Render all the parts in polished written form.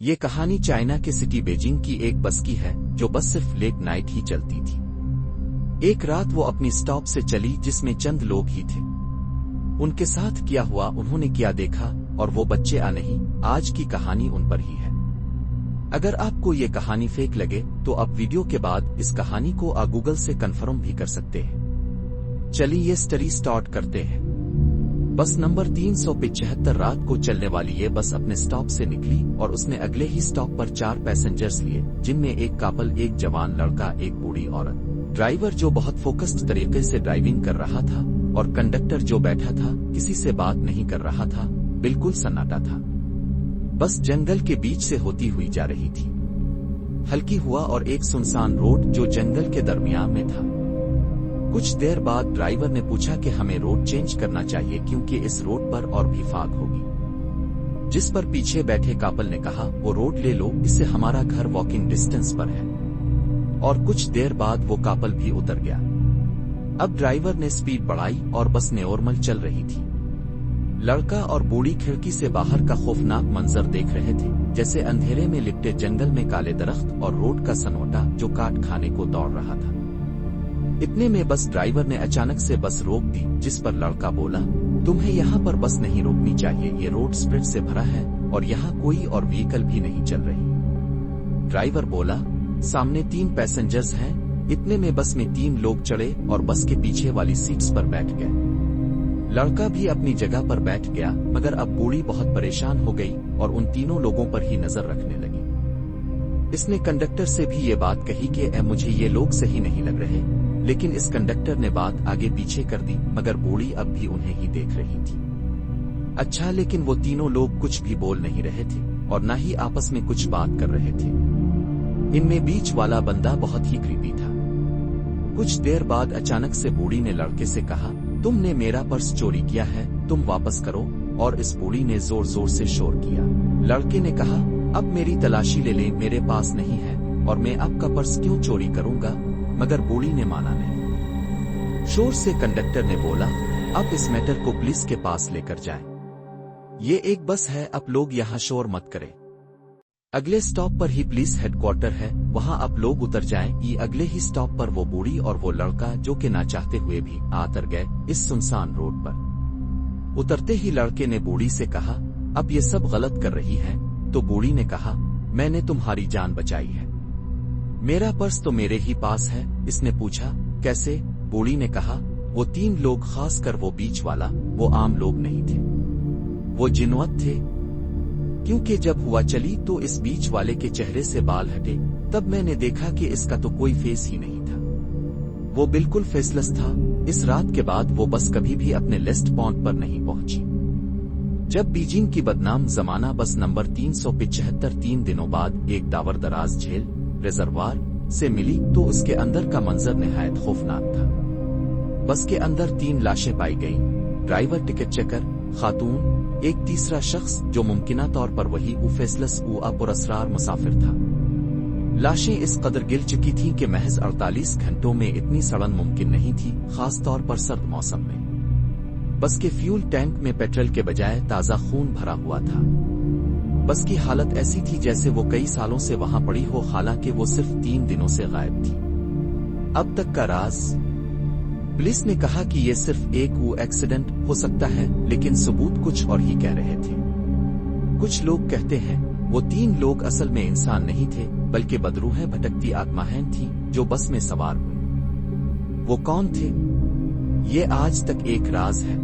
یہ کہانی چائنا کے سٹی بیجنگ کی ایک بس کی ہے جو بس صرف لیٹ نائٹ ہی چلتی تھی۔ ایک رات وہ اپنی سٹاپ سے چلی جس میں چند لوگ ہی تھے۔ ان کے ساتھ کیا ہوا، انہوں نے کیا دیکھا، اور وہ بچے نہیں، آج کی کہانی ان پر ہی ہے۔ اگر آپ کو یہ کہانی فیک لگے تو آپ ویڈیو کے بعد اس کہانی کو گوگل سے کنفرم بھی کر سکتے ہیں۔ چلیے یہ سٹوری سٹارٹ کرتے ہیں۔ بس نمبر 375 رات کو چلنے والی یہ بس اپنے سٹاپ سے نکلی اور اس نے اگلے ہی سٹاپ پر 4 پیسنجرز لیے، جن میں ایک کاپل، ایک جوان لڑکا، ایک بوڑھی عورت، ڈرائیور جو بہت فوکسڈ طریقے سے ڈرائیونگ کر رہا تھا، اور کنڈکٹر جو بیٹھا تھا، کسی سے بات نہیں کر رہا تھا، بالکل سناٹا تھا۔ بس جنگل کے بیچ سے ہوتی ہوئی جا رہی تھی۔ ہلکی ہوا اور ایک سنسان روڈ جو جنگل کے درمیان میں تھا۔ کچھ دیر بعد ڈرائیور نے پوچھا کہ ہمیں روڈ چینج کرنا چاہیے کیونکہ اس روڈ پر اور بھی فاگ ہوگی، جس پر پیچھے بیٹھے کاپل نے کہا وہ روڈ لے لو، اس سے ہمارا گھر واکنگ ڈسٹنس پر ہے۔ اور کچھ دیر بعد وہ کاپل بھی اتر گیا۔ اب ڈرائیور نے سپیڈ بڑھائی اور بس نارمل چل رہی تھی۔ لڑکا اور بوڑھی کھڑکی سے باہر کا خوفناک منظر دیکھ رہے تھے، جیسے اندھیرے میں لپٹے جنگل میں کالے درخت اور روڈ کا سنوٹا جو کاٹ کھانے کو دوڑ رہا تھا۔ اتنے میں بس ڈرائیور نے اچانک سے بس روک دی، جس پر لڑکا بولا، تمہیں یہاں پر بس نہیں روکنی چاہیے، یہ روڈ اسپیڈ سے بھرا ہے اور یہاں کوئی اور وہیکل بھی نہیں چل رہی۔ ڈرائیور بولا، سامنے 3 پیسنجرز ہیں۔ اتنے میں بس میں 3 لوگ چڑھے اور بس کے پیچھے والی سیٹس پر بیٹھ گئے۔ لڑکا بھی اپنی جگہ پر بیٹھ گیا، مگر اب بوڑھی بہت پریشان ہو گئی اور ان تینوں لوگوں پر ہی نظر رکھنے لگی۔ اس نے کنڈکٹر سے بھی یہ بات کہی کہ مجھے یہ لوگ صحیح نہیں لگ رہے، لیکن اس کنڈکٹر نے بات آگے پیچھے کر دی، مگر بوڑھی اب بھی انہیں ہی دیکھ رہی تھی۔ اچھا، لیکن وہ تینوں لوگ کچھ بھی بول نہیں رہے تھے اور نہ ہی آپس میں کچھ بات کر رہے تھے۔ ان میں بیچ والا بندہ بہت ہی کریپی تھا۔ کچھ دیر بعد اچانک سے بوڑھی نے لڑکے سے کہا، تم نے میرا پرس چوری کیا ہے، تم واپس کرو، اور اس بوڑھی نے زور زور سے شور کیا۔ لڑکے نے کہا، اب میری تلاشی لے لیں، میرے پاس نہیں ہے اور میں آپ کا پرس کیوں چوری کروں گا، مگر بوڑھی نے مانا نہیں۔ شور سے کنڈکٹر نے بولا، اب اس میٹر کو پولیس کے پاس لے کر جائیں، یہ ایک بس ہے، اب لوگ یہاں شور مت کریں۔ اگلے سٹاپ پر ہی پولیس ہیڈ کوارٹر ہے، وہاں اب لوگ اتر جائیں۔ یہ اگلے ہی سٹاپ پر وہ بوڑھی اور وہ لڑکا جو کہ نہ چاہتے ہوئے بھی اتر گئے اس سنسان روڈ پر۔ اترتے ہی لڑکے نے بوڑھی سے کہا، اب یہ سب غلط کر رہی ہے، تو بوڑھی نے کہا، میں نے تمہاری جان بچائی ہے، میرا پرس تو میرے ہی پاس ہے۔ اس نے پوچھا، کیسے؟ بوڑھی نے کہا، وہ 3 لوگ، خاص کر وہ بیچ والا، وہ عام لوگ نہیں تھے، وہ جنوت تھے، کیونکہ جب ہوا چلی تو اس بیچ والے کے چہرے سے بال ہٹے، تب میں نے دیکھا کہ اس کا تو کوئی فیس ہی نہیں تھا، وہ بالکل فیسلیس تھا۔ اس رات کے بعد وہ بس کبھی بھی اپنے لیسٹ پوائنٹ پر نہیں پہنچی۔ جب بیجنگ کی بدنام زمانہ بس نمبر 375 3 دنوں بعد ایک داور دراز جھیل ریزروار سے ملی تو اس کے اندر کا منظر نہایت خوفناک تھا۔ بس کے اندر 3 لاشیں پائی گئیں، ڈرائیور، ٹکٹ چیکر خاتون، ایک تیسرا شخص جو ممکنہ طور پر وہی فیسلیس پراسرار مسافر تھا۔ لاشیں اس قدر گل چکی تھیں کہ محض 48 گھنٹوں میں اتنی سڑن ممکن نہیں تھی، خاص طور پر سرد موسم میں۔ بس کے فیول ٹینک میں پیٹرول کے بجائے تازہ خون بھرا ہوا تھا۔ بس کی حالت ایسی تھی جیسے وہ کئی سالوں سے وہاں پڑی ہو، حالانکہ وہ صرف 3 دنوں سے غائب تھی۔ اب تک کا راز؟ پولیس نے کہا کہ یہ صرف ایک ایکسیڈنٹ ہو سکتا ہے، لیکن ثبوت کچھ اور ہی کہہ رہے تھے۔ کچھ لوگ کہتے ہیں وہ 3 لوگ اصل میں انسان نہیں تھے، بلکہ بدروحیں بھٹکتی آتماہیں تھیں جو بس میں سوار ہوئی۔ وہ کون تھے؟ یہ آج تک ایک راز ہے۔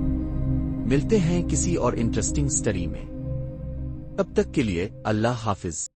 ملتے ہیں کسی اور انٹرسٹنگ سٹوری میں، تب تک کے لیے اللہ حافظ۔